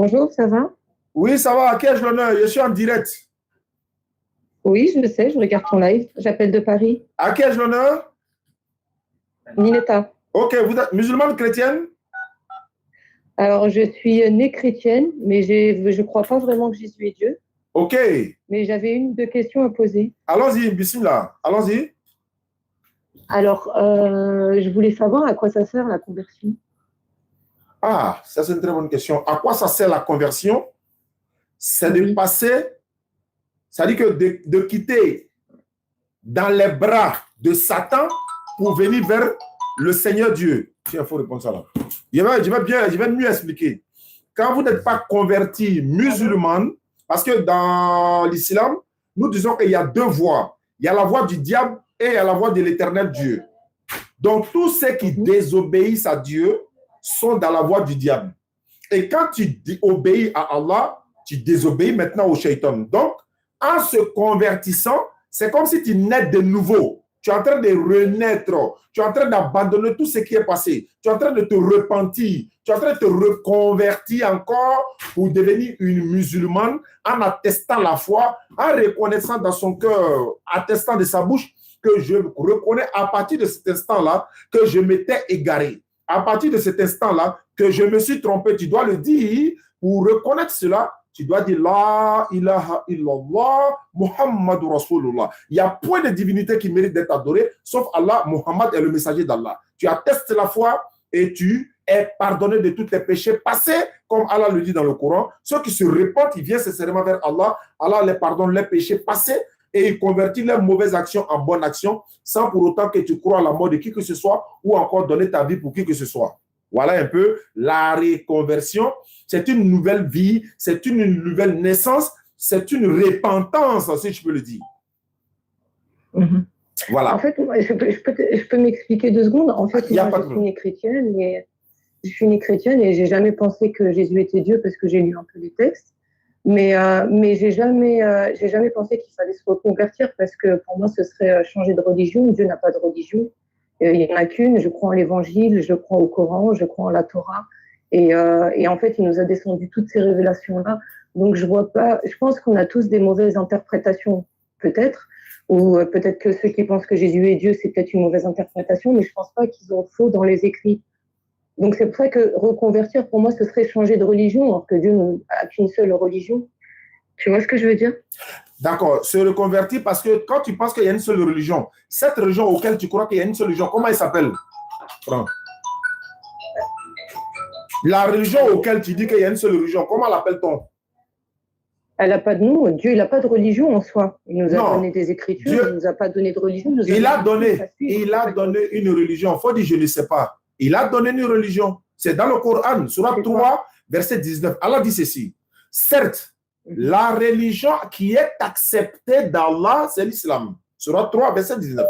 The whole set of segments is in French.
Bonjour, ça va? Oui, ça va. À qui ai-je l'honneur? Je suis en direct. Oui, je le sais, je regarde ton live. J'appelle de Paris. À qui ai-je l'honneur? Ninetta. Ok, vous êtes musulmane chrétienne? Alors, je suis née chrétienne, mais je ne crois pas vraiment que Jésus est Dieu. Ok. Mais j'avais une ou deux questions à poser. Allons-y, bismillah. Allons-y. Alors, je voulais savoir à quoi ça sert la conversion. Ah, ça c'est une très bonne question. À quoi ça sert la conversion? C'est de passer, c'est-à-dire que de quitter dans les bras de Satan pour venir vers le Seigneur Dieu. Tiens, il faut répondre ça là. Je vais mieux expliquer. Quand vous n'êtes pas converti musulmane, parce que dans l'islam, nous disons qu'il y a deux voies. Il y a la voie du diable et il y a la voie de l'éternel Dieu. Donc, tous ceux qui désobéissent à Dieu sont dans la voie du diable. Et quand tu obéis à Allah, tu désobéis maintenant au shaitan. Donc, en se convertissant, c'est comme si tu nais de nouveau. Tu es en train de renaître. Tu es en train d'abandonner tout ce qui est passé. Tu es en train de te repentir. Tu es en train de te reconvertir encore pour devenir une musulmane en attestant la foi, en reconnaissant dans son cœur, attestant de sa bouche que je reconnais à partir de cet instant-là que je m'étais égaré. À partir de cet instant-là que je me suis trompé. Tu dois le dire pour reconnaître cela. Tu dois dire La ilaha illallah Muhammadur Rasulullah. Il n'y a point de divinité qui mérite d'être adorée, sauf Allah. Muhammad est le messager d'Allah. Tu attestes la foi et tu es pardonné de tous tes péchés passés, comme Allah le dit dans le Coran. Ceux qui se repentent, ils viennent sincèrement vers Allah. Allah les pardonne les péchés passés et il convertit leurs mauvaises actions en bonnes actions, sans pour autant que tu crois à la mort de qui que ce soit ou encore donner ta vie pour qui que ce soit. Voilà un peu la reconversion. C'est une nouvelle vie, c'est une nouvelle naissance, c'est une repentance, si je peux le dire. Voilà. En fait, je peux m'expliquer 2 secondes. En fait, moi, je suis née chrétienne et j'ai jamais pensé que Jésus était Dieu parce que j'ai lu un peu les textes. Mais j'ai jamais pensé qu'il fallait se reconvertir parce que pour moi, ce serait changer de religion. Dieu n'a pas de religion. Il n'y en a qu'une. Je crois en l'évangile, je crois au Coran, je crois en la Torah. Et en fait, il nous a descendu toutes ces révélations-là. Donc, je vois pas. Je pense qu'on a tous des mauvaises interprétations, peut-être. Ou peut-être que ceux qui pensent que Jésus est Dieu, c'est peut-être une mauvaise interprétation, mais je pense pas qu'ils ont faux dans les écrits. Donc, c'est pour ça que reconvertir, pour moi, ce serait changer de religion, alors que Dieu n'a qu'une seule religion. Tu vois ce que je veux dire? D'accord, se reconvertir parce que quand tu penses qu'il y a une seule religion, cette religion auquel tu crois qu'il y a une seule religion, comment elle s'appelle? La religion auquel tu dis qu'il y a une seule religion, comment l'appelle-t-on? Elle n'a pas de nom. Dieu, il n'a pas de religion en soi. Il nous a donné des écritures, il ne nous a pas donné de religion. Il a donné une religion. Il faut dire, je ne sais pas. Il a donné une religion. C'est dans le Coran, Surat 3, verset 19. Allah dit ceci. Certes, la religion qui est acceptée d'Allah, c'est l'islam. Surat 3, verset 19.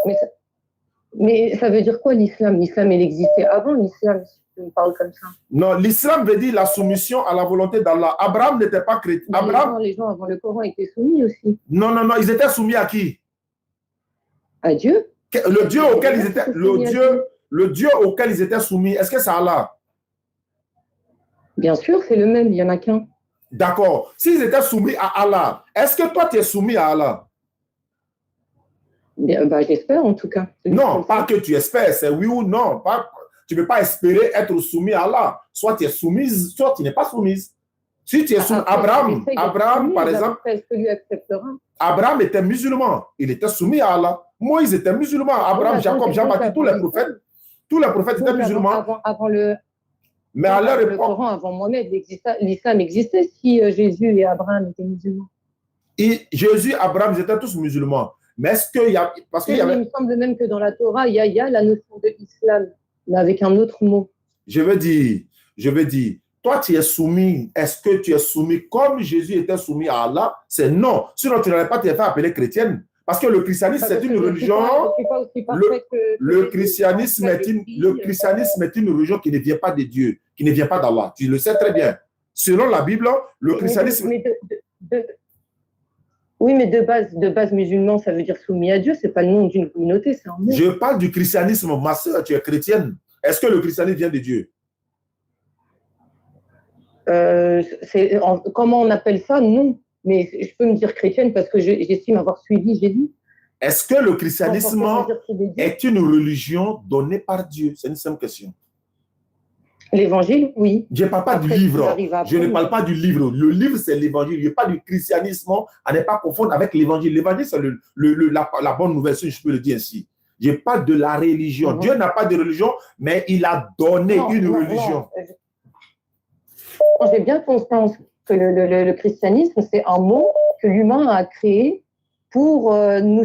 Mais ça veut dire quoi l'islam? L'islam, il existait avant l'islam, si tu me parles comme ça. Non, l'islam veut dire la soumission à la volonté d'Allah. Abraham n'était pas chrétien. Les gens avant le Coran étaient soumis aussi. Non, ils étaient soumis à qui? À Dieu. Le Dieu auquel ils étaient, le Dieu auquel ils étaient soumis, est-ce que c'est Allah? Bien sûr, c'est le même, il n'y en a qu'un. D'accord. S'ils étaient soumis à Allah, est-ce que toi, tu es soumis à Allah? J'espère en tout cas. Non, pas que tu espères, c'est oui ou non. Tu ne peux pas espérer être soumis à Allah. Soit tu es soumise, soit tu n'es pas soumise. Si tu es soumis, Abraham, par exemple, Abraham était musulman. Il était soumis à Allah. Moïse était musulman. Abraham, Jacob, Jean-Baptiste, tous les prophètes étaient musulmans. Mais à leur époque, le Coran avant Mohamed, l'islam existait si Jésus et Abraham étaient musulmans. Et Jésus et Abraham, ils étaient tous musulmans. Mais est-ce qu'il y a... Parce qu'il y avait... Il me semble même que dans la Torah, il y a la notion de l'islam, mais avec un autre mot. Je veux dire, toi tu es soumis, est-ce que tu es soumis comme Jésus était soumis à Allah? C'est non. Sinon, tu n'aurais pas été fait appeler chrétienne. Parce que le christianisme, c'est une religion... Le christianisme est une religion qui ne vient pas de Dieu, qui ne vient pas d'Allah. Tu le sais très bien. Selon la Bible, le christianisme... Oui, mais de base musulman, ça veut dire soumis à Dieu. Ce n'est pas le nom d'une communauté, c'est un mot. Je parle du christianisme, ma soeur, tu es chrétienne. Est-ce que le christianisme vient de Dieu? Comment on appelle ça? Non. Mais je peux me dire chrétienne parce que j'estime avoir suivi Jésus. Est-ce que le christianisme est une religion donnée par Dieu? C'est une simple question. L'évangile, oui. Je ne parle pas du livre. Je ne parle pas du livre. Le livre, c'est l'évangile. Je ne parle pas du christianisme à ne pas confondre avec l'évangile. L'évangile, c'est la bonne nouvelle, si je peux le dire ainsi. Je parle de la religion. Dieu n'a pas de religion, mais il a donné une religion. J'ai bien conscience que le christianisme, c'est un mot que l'humain a créé pour nous.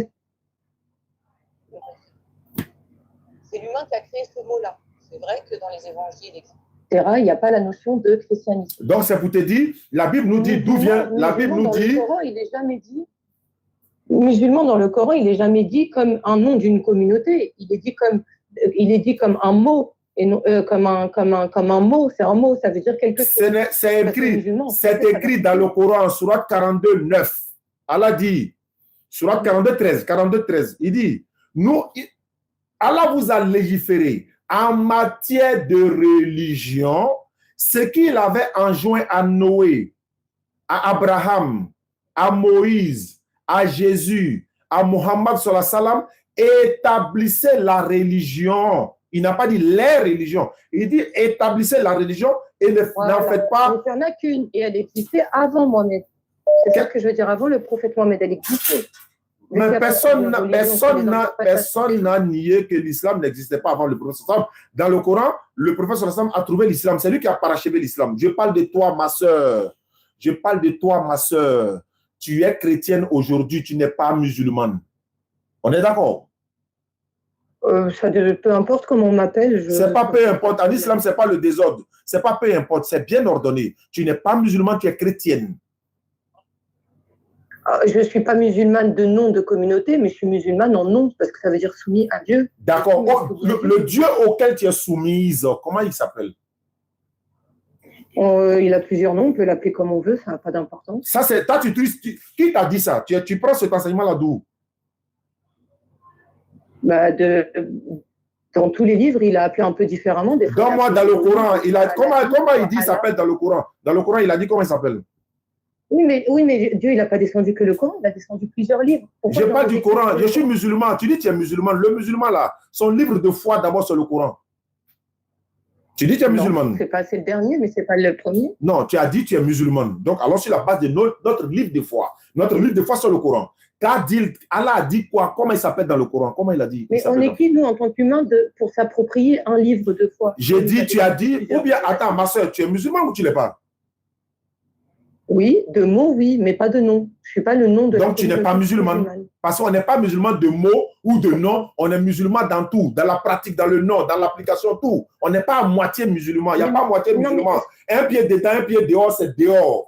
C'est l'humain qui a créé ce mot-là. C'est vrai que dans les évangiles, etc., il n'y a pas la notion de christianisme. Donc, c'est pour te dire, la Bible nous dit d'où vient. La Bible nous dit. Le Coran, il n'est jamais dit. Musulman dans le Coran, il n'est jamais dit comme un nom d'une communauté. Il est dit comme un mot. Et non, comme un mot, c'est un mot, ça veut dire quelque chose. C'est écrit dans le Coran, Surat 42, 9. Allah dit, Surat 42, 13, il dit, Allah vous a légiféré en matière de religion ce qu'il avait enjoint à Noé, à Abraham, à Moïse, à Jésus, à Mohammed sallallahu alayhi wa sallam, établissez la religion. Il n'a pas dit les religions. Il dit établissez la religion et n'en faites pas. Donc, il n'y en a qu'une et elle existait avant Mohamed. C'est ça que je veux dire. Avant le prophète Mohamed, elle existait. Mais personne n'a nié que l'islam n'existait pas avant le prophète. Dans le Coran, le prophète a trouvé l'islam. C'est lui qui a parachevé l'islam. Je parle de toi, ma soeur. Je parle de toi, ma soeur. Tu es chrétienne aujourd'hui, tu n'es pas musulmane. On est d'accord? Peu importe comment on m'appelle. C'est pas peu importe. En islam, c'est pas le désordre. C'est pas peu importe. C'est bien ordonné. Tu n'es pas musulmane, tu es chrétienne. Je ne suis pas musulmane de nom de communauté, mais je suis musulmane en nom, parce que ça veut dire soumis à Dieu. D'accord. Le Dieu auquel tu es soumise, comment il s'appelle? Il a plusieurs noms, on peut l'appeler comme on veut, ça n'a pas d'importance. Ça, c'est qui t'a dit ça? Tu prends cet enseignement-là d'où? Dans tous les livres, il a appelé un peu différemment. Donne-moi dans le Coran, comment il dit il s'appelle dans le Coran? Dans le Coran, il a dit comment il s'appelle? Oui, mais Dieu, il n'a pas descendu que le Coran, il a descendu plusieurs livres. Je parle du Coran, je suis musulman. Tu dis que tu es musulman. Le musulman, là, son livre de foi, d'abord, c'est le Coran. Tu dis que tu es musulman. C'est le dernier, mais ce n'est pas le premier. Non, tu as dit que tu es musulman. Donc, alors, sur la base de notre livre de foi. Notre livre de foi, c'est le Coran. Allah a dit quoi? Comment il s'appelle dans le Coran? Comment il a dit? Mais on est qui, nous, en tant qu'humains, pour s'approprier un livre de foi? J'ai dit, tu as dit, ou bien, attends, ma soeur, tu es musulman ou tu ne l'es pas? Oui, de mots, oui, mais pas de nom. Je ne suis pas le nom de Donc, tu n'es pas musulman. Parce qu'on n'est pas musulman de mots ou de nom. On est musulman dans tout. Dans la pratique, dans le nom, dans l'application, tout. On n'est pas à moitié musulman. Il n'y a pas à moitié musulman. Un pied dedans, un pied dehors, c'est dehors.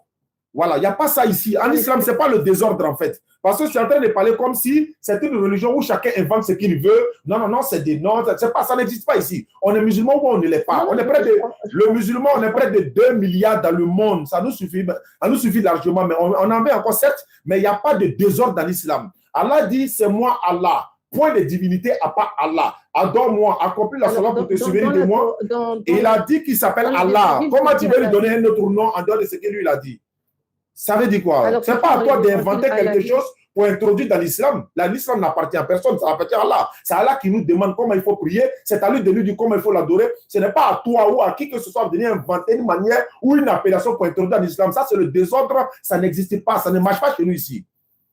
Voilà, il n'y a pas ça ici. En islam, ce n'est pas le désordre, en fait. Parce que je suis en train de parler comme si c'était une religion où chacun invente ce qu'il veut. Non, c'est des noms. Ça n'existe pas ici. On est musulman ou on ne l'est pas. Le musulman, on est près de 2 milliards dans le monde. Ça nous suffit largement. Mais on en met encore 7. Mais il n'y a pas de désordre dans l'islam. Allah dit, c'est moi Allah. Point de divinité à part Allah. Adore-moi, accomplis la salat pour te souvenir de moi. Et il a dit qu'il s'appelle Allah. Comment tu veux lui donner un autre nom en dehors de ce que lui il a dit? Ça veut dire quoi? Ce n'est pas à toi d'inventer quelque chose pour introduire dans l'islam. L'islam n'appartient à personne, ça appartient à Allah. C'est Allah qui nous demande comment il faut prier. C'est à lui de nous dire comment il faut l'adorer. Ce n'est pas à toi ou à qui que ce soit de venir inventer une manière ou une appellation pour introduire dans l'islam. Ça, c'est le désordre. Ça n'existe pas. Ça ne marche pas chez nous ici.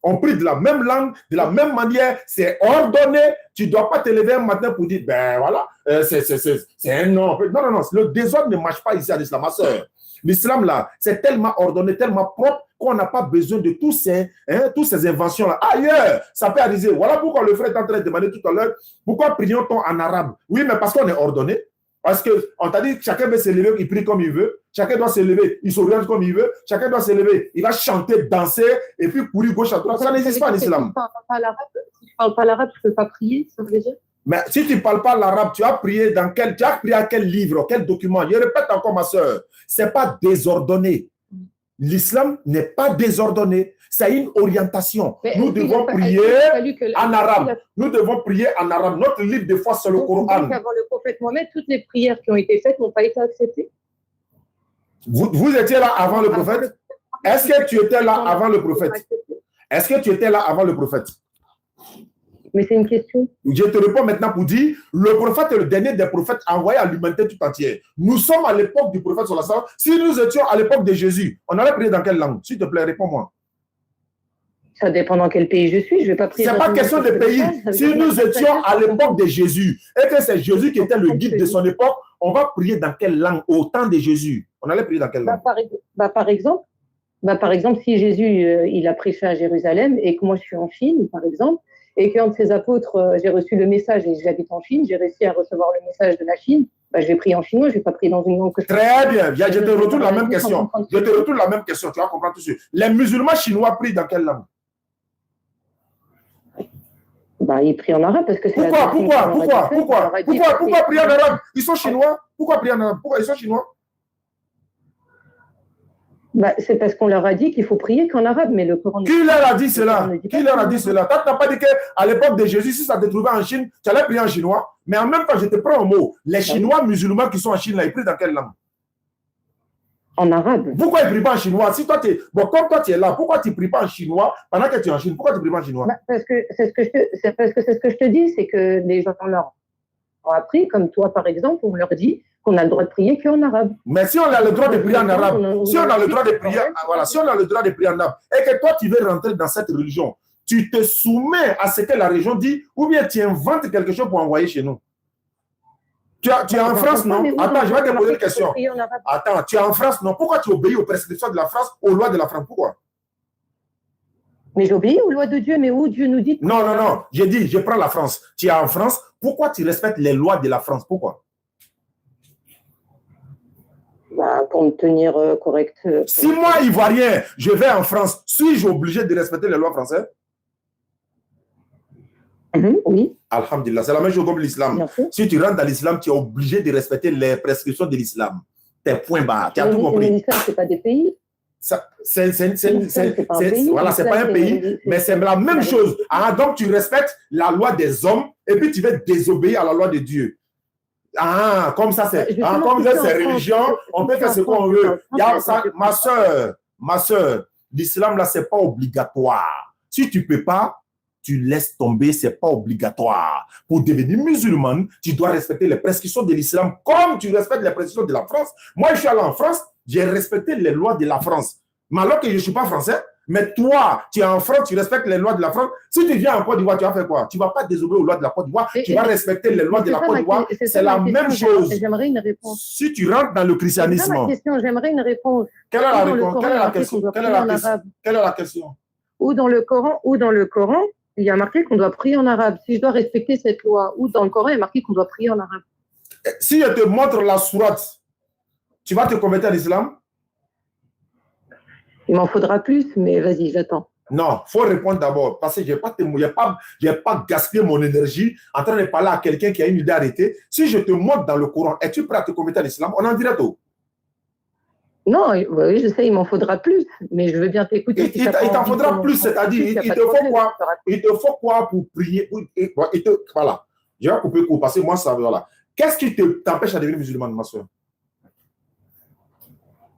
On prie de la même langue, de la même manière. C'est ordonné. Tu ne dois pas te lever un matin pour dire, ben voilà, c'est un nom. Non. Le désordre ne marche pas ici à l'islam, ma soeur. L'islam, là, c'est tellement ordonné, tellement propre qu'on n'a pas besoin de tous ces inventions-là. Ailleurs, ça peut arriver. Voilà pourquoi le frère est en train de demander tout à l'heure, pourquoi prions-nous en arabe? Oui, mais parce qu'on est ordonné. Parce qu'on t'a dit que chacun veut se lever, il prie comme il veut. Chacun doit se lever, il s'oriente comme il veut. Chacun doit se lever, il va chanter, danser, et puis courir gauche à droite. Ça n'existe pas en islam. Si tu ne parles pas l'arabe, tu ne peux pas prier, ça veut dire? Mais si tu ne parles pas l'arabe, tu as prié à quel livre, quel document? Je répète encore, ma soeur, ce n'est pas désordonné. L'islam n'est pas désordonné. C'est une orientation. Nous devons prier en arabe. Nous devons prier en arabe. Notre livre de foi, c'est le Coran. Avant le prophète Mohamed, toutes les prières qui ont été faites n'ont pas été acceptées? Vous étiez là avant le prophète? Est-ce que tu étais là avant le prophète? Est-ce que tu étais là avant le prophète? Mais c'est une question. Je te réponds maintenant pour dire, le prophète est le dernier des prophètes envoyés à l'humanité tout entière. Nous sommes à l'époque du prophète sallallahu alayhi wa sallam. Si nous étions à l'époque de Jésus, on allait prier dans quelle langue? S'il te plaît, réponds-moi. Ça dépend dans quel pays je suis. Je vais pas prier. C'est pas question de pays. Si nous étions à l'époque de Jésus et que c'est Jésus qui était le guide de son époque, on va prier dans quelle langue au temps de Jésus? On allait prier dans quelle langue? Par exemple, si Jésus il a prêché à Jérusalem et que moi je suis en Chine, par exemple, et qu'un de ses apôtres, j'ai reçu le message et j'habite en Chine, j'ai réussi à recevoir le message de la Chine, je vais prier en chinois, je ne vais pas prier dans une langue que je connais. Très bien, je te retourne la même question. Je te retourne la même question, tu vas comprendre tout de suite. Les musulmans chinois prient dans quelle langue? Ils prient en arabe parce que c'est Pourquoi prier en arabe? Ils sont chinois. Pourquoi prier en arabe? Pourquoi ils sont chinois? C'est parce qu'on leur a dit qu'il faut prier qu'en arabe, mais le Coran... Qui leur a dit cela? Qui leur a dit cela? Tu n'as pas dit qu'à l'époque de Jésus, si ça te trouvait en Chine, tu allais prier en chinois. Mais en même temps, je te prends un mot. Les Chinois musulmans qui sont en Chine, là, ils prient dans quelle langue? En arabe. Pourquoi ils ne prient pas en chinois? Si toi, comme toi, tu es là, pourquoi tu ne pries pas en chinois pendant que tu es en Chine? Pourquoi tu ne pries pas en chinois? Parce que c'est ce que je te dis, c'est que les gens leur ont appris, comme toi, par exemple, on leur dit qu'on a le droit de prier qu'en arabe. Mais si on a le droit de prier en arabe, si on a le droit de prier, voilà, si on a le droit de prier en arabe, et que toi tu veux rentrer dans cette religion, tu te soumets à ce que la religion dit, ou bien tu inventes quelque chose pour envoyer chez nous. Tu es en France, non? Attends, je vais te poser une question. Attends, tu es en France, non? Pourquoi tu obéis aux prescriptions de la France, aux lois de la France? Pourquoi? Mais j'obéis aux lois de Dieu, mais où Dieu nous dit... Non. J'ai dit, je prends la France. Tu es en France, pourquoi tu respectes les lois de la France? Pourquoi? Pour me tenir correct. Si moi, Ivoirien, je vais en France, suis-je obligé de respecter les lois françaises? Oui. Alhamdulillah, c'est la même chose comme l'islam. Si tu rentres dans l'islam, tu es obligé de respecter les prescriptions de l'islam. Tes points bas, tu as tout compris. Mais l'islam, ce n'est pas des pays. Voilà, c'est pas un pays, mais c'est la même chose. Donc, tu respectes la loi des hommes et puis tu veux désobéir à la loi de Dieu. Comme ça, c'est comme c'est religion, on peut faire ce qu'on veut. Ma soeur, l'islam, là, c'est pas obligatoire. Si tu peux pas, tu laisses tomber, c'est pas obligatoire. Pour devenir musulmane, tu dois respecter les prescriptions de l'islam comme tu respectes les prescriptions de la France. Moi, je suis allé en France, j'ai respecté les lois de la France. Mais alors que je ne suis pas français, mais toi, tu es en France, tu respectes les lois de la France. Si tu viens en Côte d'Ivoire, tu vas faire quoi? Tu ne vas pas désobéir aux lois de la Côte d'Ivoire, tu vas respecter les lois de la Côte d'Ivoire. C'est la même chose. J'aimerais une réponse. Si tu rentres dans le christianisme... J'aimerais une réponse. Quelle est la réponse? Quelle est la question? Ou dans le Coran, il y a marqué qu'on doit prier en arabe. Si je dois respecter cette loi, ou dans le Coran, il y a marqué qu'on doit prier en arabe. Si je te montre la sourate, tu vas te convertir à l'islam? Il m'en faudra plus, mais vas-y, j'attends. Non, il faut répondre d'abord, parce que je n'ai pas gaspillé mon énergie en train de parler à quelqu'un qui a une idée arrêtée. Si je te montre dans le Coran, es-tu prêt à te convertir à l'islam? On en dirait tout. Non, oui, je sais, il m'en faudra plus, mais je veux bien t'écouter. Il t'en faudra plus, c'est-à-dire, il te faut quoi? Il te faut quoi pour prier? Voilà, je vais couper court, parce que moi, ça, voilà. Qu'est-ce qui t'empêche à devenir musulmane, ma soeur?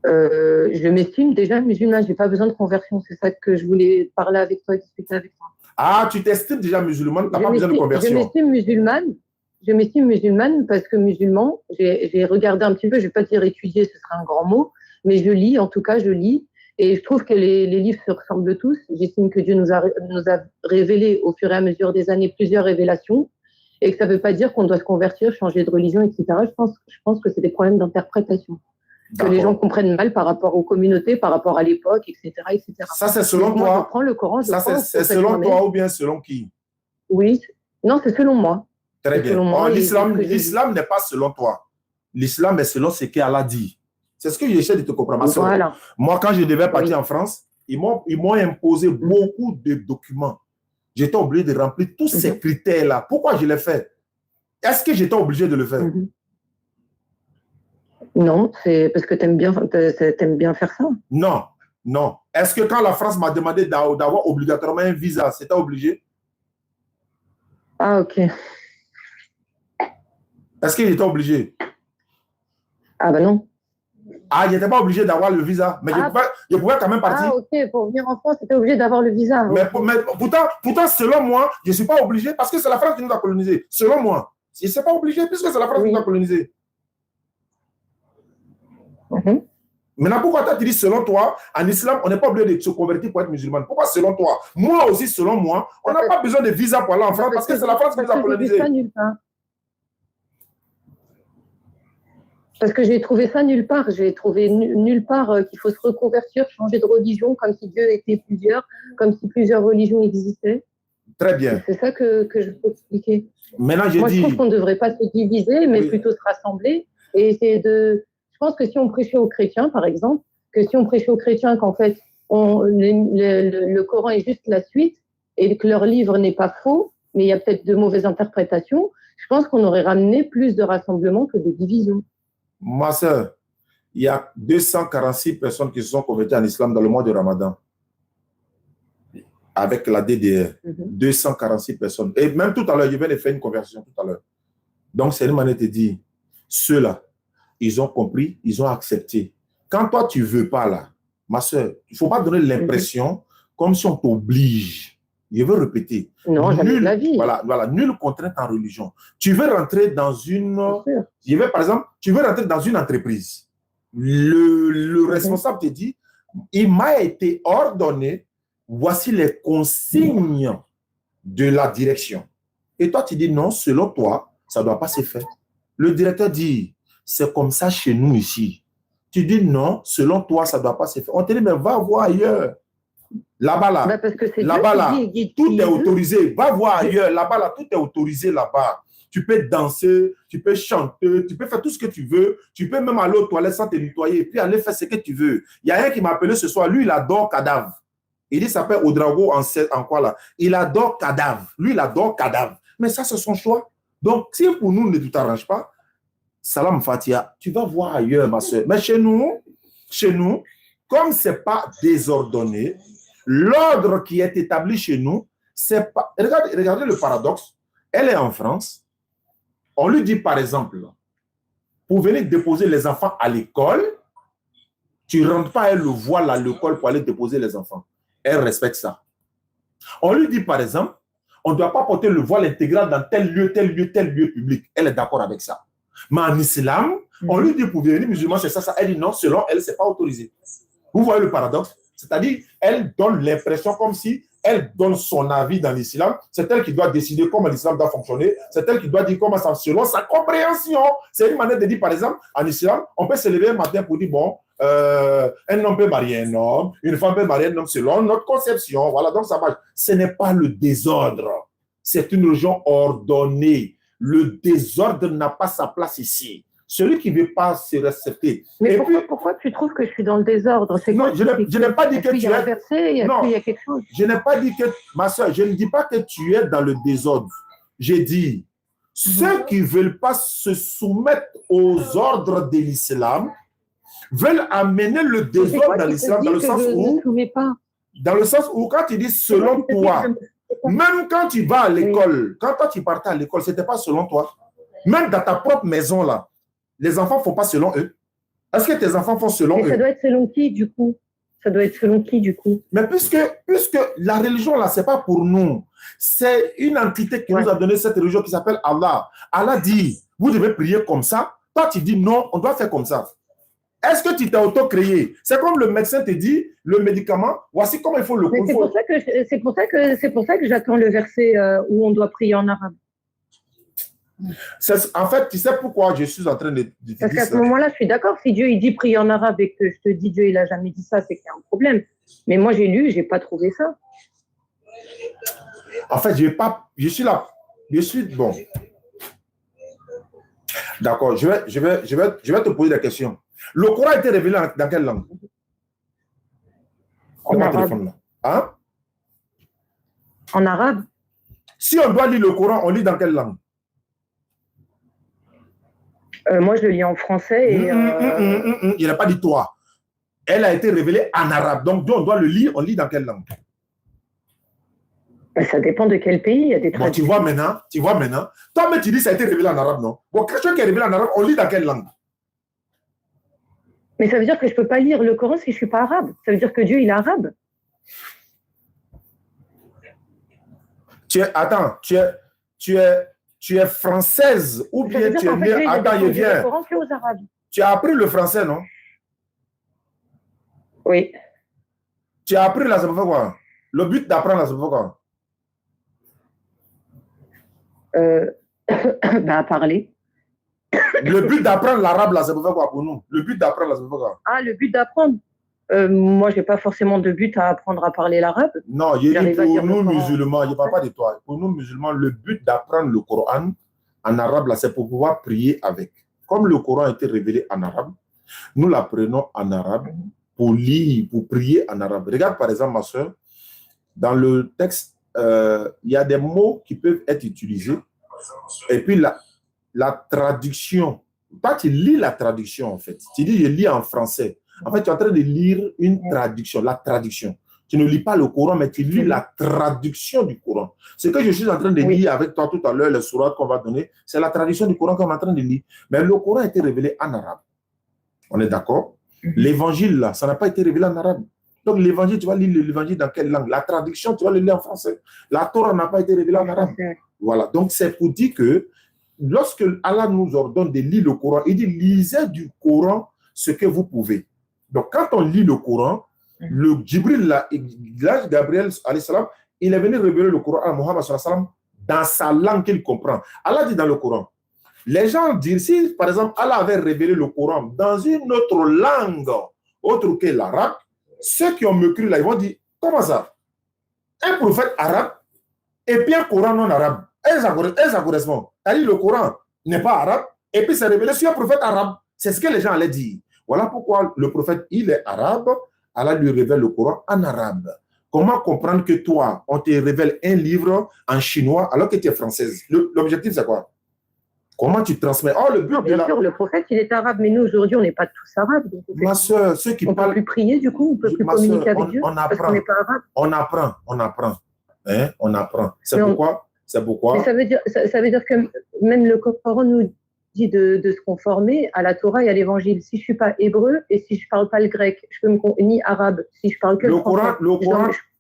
Je m'estime déjà musulmane, je n'ai pas besoin de conversion. C'est ça que je voulais parler avec toi et discuter avec toi. Ah, tu t'estimes déjà musulmane, tu n'as pas besoin de conversion. Je m'estime musulmane parce que musulman, j'ai regardé un petit peu, je ne vais pas dire étudier, ce serait un grand mot, mais je lis, en tout cas, je lis. Et je trouve que les livres se ressemblent tous. J'estime que Dieu nous a révélé au fur et à mesure des années plusieurs révélations et que ça ne veut pas dire qu'on doit se convertir, changer de religion, etc. Je pense que c'est des problèmes d'interprétation. Que les gens comprennent mal par rapport aux communautés, par rapport à l'époque, etc., etc. Ça, c'est selon toi. Je prends le Coran. Ça, c'est selon toi ou bien selon qui? Oui. Non, c'est selon moi. Très bien. L'islam n'est pas selon toi. L'islam est selon ce qu'Allah dit. C'est ce que j'essaie de te comprendre. Voilà. Moi, quand je devais partir en France, ils m'ont imposé beaucoup de documents. J'étais obligé de remplir tous ces critères-là. Pourquoi je l'ai fait? Est-ce que j'étais obligé de le faire? Non, c'est parce que tu aimes bien faire ça. Non. Est-ce que quand la France m'a demandé d'avoir obligatoirement un visa, c'était obligé? Ah, ok. Est-ce que j'étais obligé? Ah, ben non. Ah, il n'était pas obligé d'avoir le visa, mais je pouvais quand même partir. Ah, ok, pour venir en France, tu étais obligé d'avoir le visa. Mais, pourtant, selon moi, je ne suis pas obligé parce que c'est la France qui nous a colonisés. Selon moi, je ne suis pas obligé puisque c'est la France qui nous a colonisés. Maintenant, pourquoi toi tu dis selon toi, en islam, on n'est pas obligé de se convertir pour être musulman? Pourquoi selon toi? Moi aussi, selon moi, on n'a pas besoin de visa pour aller en France parce que c'est la France qui nous a colonisés. Parce que j'ai trouvé ça nulle part. J'ai trouvé nulle part qu'il faut se reconvertir, changer de religion, comme si Dieu était plusieurs, comme si plusieurs religions existaient. Très bien. C'est ça que je peux expliquer. Maintenant, Moi, je trouve qu'on ne devrait pas se diviser, mais plutôt se rassembler et essayer de... Je pense que si on prêchait aux chrétiens, par exemple, que si on prêchait aux chrétiens qu'en fait, le Coran est juste la suite et que leur livre n'est pas faux, mais il y a peut-être de mauvaises interprétations, je pense qu'on aurait ramené plus de rassemblement que de division. Ma soeur, il y a 246 personnes qui se sont converties en islam dans le mois de Ramadan. Avec la DDR. 246 personnes. Et même tout à l'heure, je viens de faire une conversion tout à l'heure. Donc, c'est une manière de dire, ceux-là, ils ont compris, ils ont accepté. Quand toi, tu ne veux pas là, ma soeur, il ne faut pas donner l'impression comme si on t'oblige. Je veux répéter. Non, jamais de la vie. Voilà, nulle contrainte en religion. Tu veux rentrer dans une... par exemple, tu veux rentrer dans une entreprise. Le responsable te dit, il m'a été ordonné, voici les consignes de la direction. Et toi, tu dis non, selon toi, ça ne doit pas se faire. Le directeur dit, c'est comme ça chez nous ici. Tu dis non, selon toi, ça ne doit pas se faire. On te dit, mais va voir ailleurs. Là-bas, là, tout est autorisé. Va voir ailleurs. Là-bas, là, tout est autorisé là-bas. Tu peux danser, tu peux chanter, tu peux faire tout ce que tu veux. Tu peux même aller aux toilettes sans te nettoyer et puis aller faire ce que tu veux. Il y a un qui m'a appelé ce soir. Lui, il adore cadavre. Il dit, ça s'appelle Ouedraogo en quoi là? Il adore cadavre. Lui, il adore cadavre. Mais ça, c'est son choix. Donc, si pour nous, ne t'arrange pas, Salam Fatia, tu vas voir ailleurs, ma soeur. Mais chez nous, comme ce n'est pas désordonné, l'ordre qui est établi chez nous, c'est pas... Regardez le paradoxe. Elle est en France. On lui dit, par exemple, pour venir déposer les enfants à l'école, tu ne rentres pas, elle le voile à l'école pour aller déposer les enfants. Elle respecte ça. On lui dit, par exemple, on ne doit pas porter le voile intégral dans tel lieu public. Elle est d'accord avec ça. Mais en islam, on lui dit pour devenir musulman, c'est ça. Elle dit non, selon elle, ce n'est pas autorisé. Vous voyez le paradoxe? C'est-à-dire, elle donne l'impression comme si elle donne son avis dans l'islam. C'est elle qui doit décider comment l'islam doit fonctionner. C'est elle qui doit dire comment ça, selon sa compréhension. C'est une manière de dire, par exemple, en islam, on peut se lever un matin pour dire, bon, un homme peut marier un homme, une femme peut marier un homme selon notre conception. Voilà, donc ça marche. Ce n'est pas le désordre. C'est une religion ordonnée. Le désordre n'a pas sa place ici. Celui qui ne veut pas se respecter. Mais pourquoi tu trouves que je suis dans le désordre? Non, je n'ai pas dit que tu es... Non, il y a quelque chose. Je n'ai pas dit que... Ma soeur, je ne dis pas que tu es dans le désordre. J'ai dit, ceux qui ne veulent pas se soumettre aux ordres de l'islam veulent amener le désordre dans l'islam dans le sens où... Dans le sens où, quand tu dis selon toi, même quand tu vas à l'école, quand toi tu partais à l'école, ce n'était pas selon toi. Même dans ta propre maison, là, les enfants ne font pas selon eux. Est-ce que tes enfants font selon eux? Ça doit être selon qui, du coup? Ça doit être selon qui, du coup? Mais puisque la religion, là, ce n'est pas pour nous. C'est une entité qui nous a donné cette religion qui s'appelle Allah. Allah dit, vous devez prier comme ça. Toi, tu dis non, on doit faire comme ça. Est-ce que tu t'es auto-créé? C'est comme le médecin te dit, le médicament, voici comment il faut le consommer. C'est pour ça que j'attends le verset où on doit prier en arabe. En fait, tu sais pourquoi je suis en train de dire ça? Parce qu'à ce moment-là, je suis d'accord. Si Dieu il dit prier en arabe et que je te dis Dieu il n'a jamais dit ça, c'est qu'il y a un problème. Mais moi, j'ai lu, je n'ai pas trouvé ça. En fait, je suis là. Je suis bon. D'accord, je vais te poser des questions. Le Coran a été révélé dans quelle langue? En arabe. Hein? En arabe. Si on doit lire le Coran, on lit dans quelle langue? Moi, je le lis en français. Et, il n'a pas dit toi. Elle a été révélée en arabe. Donc, on doit le lire. On lit dans quelle langue? Ça dépend de quel pays. Il y a des traductions. Tu vois maintenant. Toi, mais tu dis que ça a été révélé en arabe, non? Bon, quelque chose qui est révélé en arabe, on lit dans quelle langue? Mais ça veut dire que je ne peux pas lire le Coran si je ne suis pas arabe. Ça veut dire que Dieu, il est arabe. Attends, tu es française ou bien tu es née... Attends, je viens. Tu as appris le français, non? Oui. Tu as appris là, ça veut faire quoi? Le but d'apprendre là, ça veut faire quoi? Bah, parler. Le but d'apprendre l'arabe là, ça veut faire quoi pour nous? Le but d'apprendre là, ça veut faire quoi? Ah, le but d'apprendre? Moi, je n'ai pas forcément de but à apprendre à parler l'arabe. Non, il dit pour nous musulmans, je ne parle pas de toi. Pour nous musulmans, le but d'apprendre le Coran en arabe, là, c'est pour pouvoir prier avec. Comme le Coran a été révélé en arabe, nous l'apprenons en arabe pour lire, pour prier en arabe. Regarde par exemple, ma soeur, dans le texte, il y a des mots qui peuvent être utilisés. Et puis la traduction, toi tu lis la traduction en fait. Tu dis je lis en français. En fait, tu es en train de lire une traduction, la traduction. Tu ne lis pas le Coran, mais tu lis la traduction du Coran. Ce que je suis en train de lire avec toi tout à l'heure, le surat qu'on va donner, c'est la traduction du Coran qu'on est en train de lire. Mais le Coran a été révélé en arabe. On est d'accord? L'évangile, là, ça n'a pas été révélé en arabe. Donc, l'évangile, tu vas lire l'évangile dans quelle langue? La traduction, tu vas le lire en français. La Torah n'a pas été révélée en arabe. Voilà. Donc, c'est pour dire que lorsque Allah nous ordonne de lire le Coran, il dit lisez du Coran ce que vous pouvez. Donc, quand on lit le Coran, le Jibril, l'ange Gabriel, il est venu révéler le Coran à Mohammed dans sa langue qu'il comprend. Allah dit dans le Coran, les gens disent, si par exemple Allah avait révélé le Coran dans une autre langue, autre que l'arabe, ceux qui ont me cru là, ils vont dire, comment ça? Un prophète arabe et puis un Coran non arabe. Et ça correspond. C'est-à-dire le Coran n'est pas arabe et puis c'est révélé sur un prophète arabe. C'est ce que les gens allaient dire. Voilà pourquoi le prophète, il est arabe, Allah lui révèle le Coran en arabe. Comment comprendre que toi, on te révèle un livre en chinois alors que tu es française? L'objectif, c'est quoi? Comment tu transmets? Oh, le but bien sûr, le prophète, il est arabe, mais nous, aujourd'hui, on n'est pas tous arabes. Donc ma soeur, ceux qui parlent... On ne peut plus prier, du coup, on ne peut plus communiquer avec Dieu, parce qu'on n'est pas arabe. On apprend. Hein? On apprend. C'est pourquoi? Mais ça veut dire que même le Coran nous dit de se conformer à la Torah et à l'évangile. Si je ne suis pas hébreu et si je ne parle pas le grec, je peux ni arabe, si je parle que le Coran,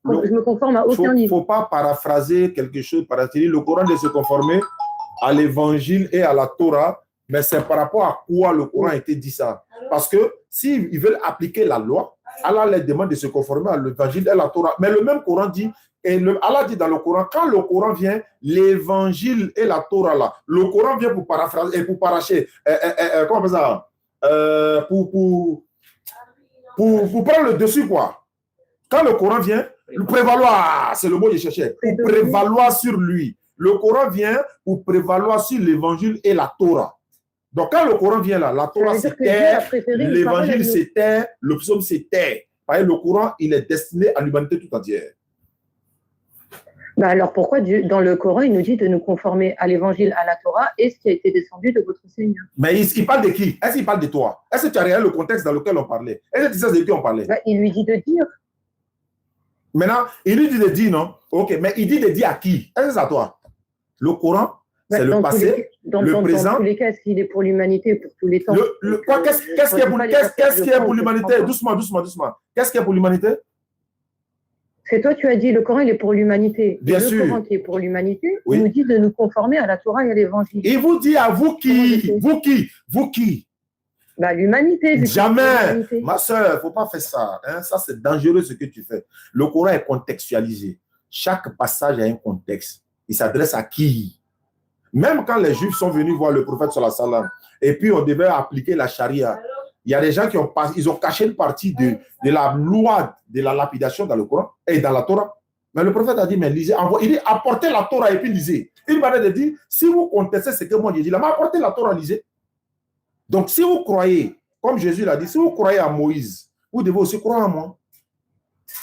je me conforme à aucun livre. Il ne faut pas paraphraser quelque chose, le Coran de se conformer à l'évangile et à la Torah, mais c'est par rapport à quoi le Coran a été dit ça. Parce que s'ils veulent appliquer la loi, Allah les demande de se conformer à l'évangile et à la Torah. Mais le même Coran dit, Allah dit dans le Coran, quand le Coran vient, l'évangile et la Torah là, le Coran vient pour paraphraser et pour paracher, comment on fait ça? Pour prendre le dessus quoi. Quand le Coran vient, le prévaloir, c'est le mot que je cherchais, pour prévaloir sur lui. Le Coran vient pour prévaloir sur l'évangile et la Torah. Donc, quand le Coran vient là, la Torah c'était, l'évangile c'était, le psaume c'était. Le Coran, il est destiné à l'humanité tout entière. Bah alors, pourquoi Dieu, dans le Coran, il nous dit de nous conformer à l'évangile, à la Torah et ce qui a été descendu de votre Seigneur? Mais il parle de qui? Est-ce qu'il parle de toi? Est-ce que tu as regardé le contexte dans lequel on parlait? Est-ce que tu sais de qui on parlait? Bah, il lui dit de dire. Maintenant, il lui dit de dire, non? Ok, mais il dit de dire à qui? Est-ce que c'est à toi? Le Coran, c'est le passé, le présent. Dans tous les cas, est-ce qu'il est pour l'humanité, pour tous les temps? Qu'est-ce qui est pour l'humanité? Doucement. Qu'est-ce qui est pour l'humanité? C'est toi, tu as dit, le Coran, il est pour l'humanité. Bien sûr. Le Coran qui est pour l'humanité, il nous dit de nous conformer à la Torah et à l'évangile. Il vous dit à vous qui? Vous qui? Bah, l'humanité. Jamais. Ma soeur, il ne faut pas faire ça. Hein? Ça, c'est dangereux ce que tu fais. Le Coran est contextualisé. Chaque passage a un contexte. Il s'adresse à qui? Même quand les Juifs sont venus voir le prophète sallallahu alayhi wa sallam, et puis on devait appliquer la charia, il y a des gens qui ont caché une partie de la loi de la lapidation dans le Coran et dans la Torah. Mais le prophète a dit, mais lisez, il dit, apportez la Torah et puis lisez. Il m'a dit, si vous contestez ce que moi j'ai dit, là, mais apportez la Torah, lisez. Donc, si vous croyez, comme Jésus l'a dit, si vous croyez à Moïse, vous devez aussi croire à moi.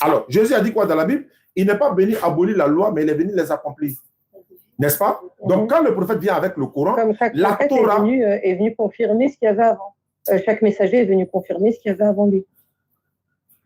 Alors, Jésus a dit quoi dans la Bible? Il n'est pas venu abolir la loi, mais il est venu les accomplir. N'est-ce pas? Donc, quand le prophète vient avec le Coran, la Torah est venu confirmer ce qu'il y avait avant. Chaque messager est venu confirmer ce qu'il y avait avant lui.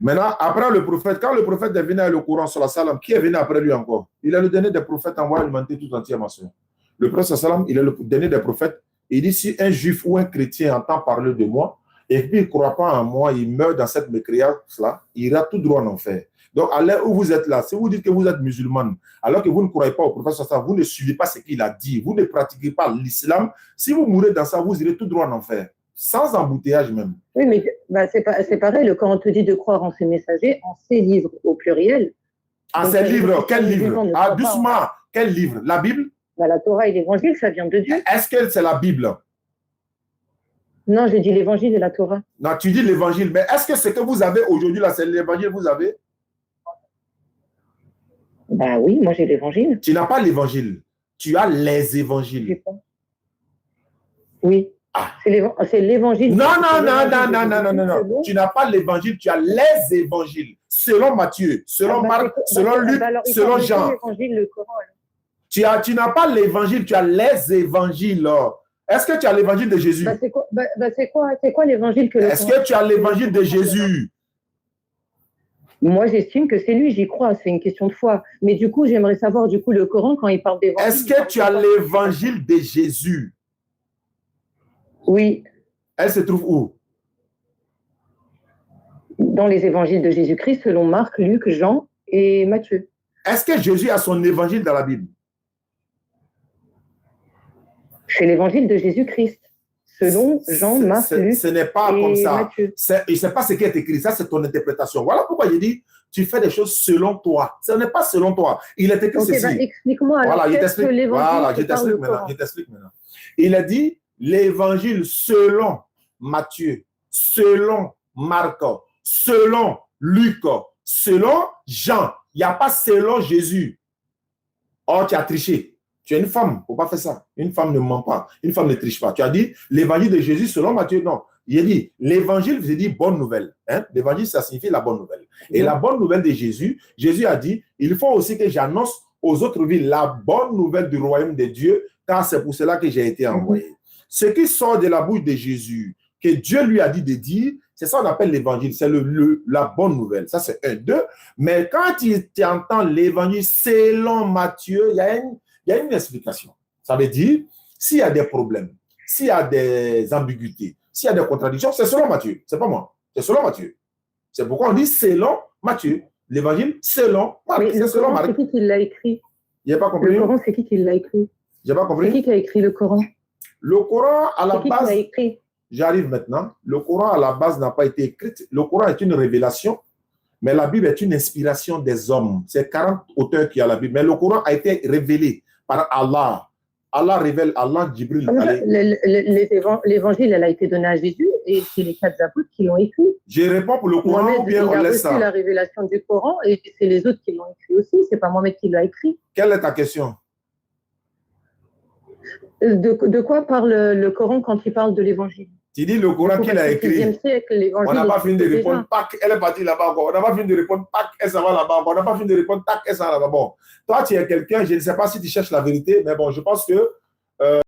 Maintenant, après le prophète, quand le prophète est venu avec le Coran sur la salam, qui est venu après lui encore? Il est le dernier des prophètes envoyé à l'humanité tout entière, ma soeur. Le prophète salam, il est le dernier des prophètes. Il dit, si un juif ou un chrétien entend parler de moi, et puis il ne croit pas en moi, il meurt dans cette mécréance-là, il ira tout droit en enfer. Donc, à l'heure où vous êtes là, si vous dites que vous êtes musulman, alors que vous ne croyez pas au prophète, vous ne suivez pas ce qu'il a dit, vous ne pratiquez pas l'islam, si vous mourrez dans ça, vous irez tout droit en enfer, sans embouteillage même. Oui, mais c'est pareil, le Coran te dit de croire en ses messagers, en ses livres au pluriel. En ses livres, quel livre? Ah, doucement, quel livre? La Bible? La Torah et l'Évangile, ça vient de Dieu. Est-ce que c'est la Bible? Non, j'ai dit l'Évangile et la Torah. Non, tu dis l'Évangile, mais est-ce que ce que vous avez aujourd'hui là, c'est l'Évangile que vous avez? Bah oui, moi j'ai l'Évangile. Tu n'as pas l'Évangile, tu as les évangiles. Oui. Ah. C'est l'Évangile. Non. Tu n'as pas l'Évangile, tu as les évangiles. Selon Matthieu, selon Marc, selon Luc, selon Jean. Le Coran, tu n'as pas l'Évangile, tu as les évangiles. Est-ce que tu as l'Évangile de Jésus? C'est quoi l'Évangile que Est-ce que tu as l'Évangile de Jésus? Moi, j'estime que c'est lui, j'y crois, c'est une question de foi. Mais du coup, j'aimerais savoir, le Coran, quand il parle d'évangile... Est-ce que tu as l'Évangile de Jésus? Oui. Elle se trouve où? Dans les évangiles de Jésus-Christ, selon Marc, Luc, Jean et Matthieu. Est-ce que Jésus a son évangile dans la Bible? C'est l'évangile de Jésus-Christ. Selon Jean, Marc, Luc. Ce n'est pas comme ça. Je ne sais pas ce qui est écrit. Ça, c'est ton interprétation. Voilà pourquoi il dit tu fais des choses selon toi. Ce n'est pas selon toi. Il est écrit ceci. Explique-moi alors. Voilà, je t'explique maintenant. Il a dit l'évangile selon Matthieu, selon Marc, selon Luc, selon Jean. Il n'y a pas selon Jésus. Oh, tu as triché. Tu es une femme, il ne faut pas faire ça. Une femme ne ment pas, une femme ne triche pas. Tu as dit l'évangile de Jésus selon Matthieu, non. Il a dit l'évangile, vous avez dit bonne nouvelle. Hein? L'évangile, ça signifie la bonne nouvelle. Et la bonne nouvelle de Jésus, Jésus a dit, il faut aussi que j'annonce aux autres villes la bonne nouvelle du royaume de Dieu, car c'est pour cela que j'ai été envoyé. Ce qui sort de la bouche de Jésus, que Dieu lui a dit de dire, c'est ça qu'on appelle l'évangile, c'est la bonne nouvelle. Ça, c'est 1, 2. Mais quand tu entends l'évangile selon Matthieu, il y a une explication. Ça veut dire, s'il y a des problèmes, s'il y a des ambiguïtés, s'il y a des contradictions, c'est selon Matthieu. C'est pas moi. C'est selon Matthieu. C'est pourquoi on dit selon Matthieu. L'évangile selon Marc. C'est selon Marc. C'est qui l'a écrit? Il n'y a pas compris. Le Coran, c'est qui l'a écrit? J'ai pas compris. C'est qui a écrit le Coran? Le Coran, à la base. Qui l'a écrit? J'arrive maintenant. Le Coran, à la base, n'a pas été écrit. Le Coran est une révélation, mais la Bible est une inspiration des hommes. C'est 40 auteurs qui ont la Bible. Mais le Coran a été révélé par Allah. Allah révèle, Allah, Jibril. L'évangile, elle a été donné à Jésus et c'est les 4 apôtres qui l'ont écrit. Je réponds pour le Coran ou bien on laisse ça? Il a reçu la révélation du Coran et c'est les autres qui l'ont écrit aussi. C'est pas Mohamed qui l'a écrit. Quelle est ta question? De quoi parle le Coran quand il parle de l'évangile? Tu dis le Coran qu'il a écrit. On n'a pas fini de répondre. Pâques, elle est partie là-bas encore. On n'a pas fini de répondre. Pâques, elle s'en va là-bas encore. On n'a pas fini de répondre. Tac, elle s'en va là-bas. Bon, toi, tu es quelqu'un, je ne sais pas si tu cherches la vérité, mais bon, je pense que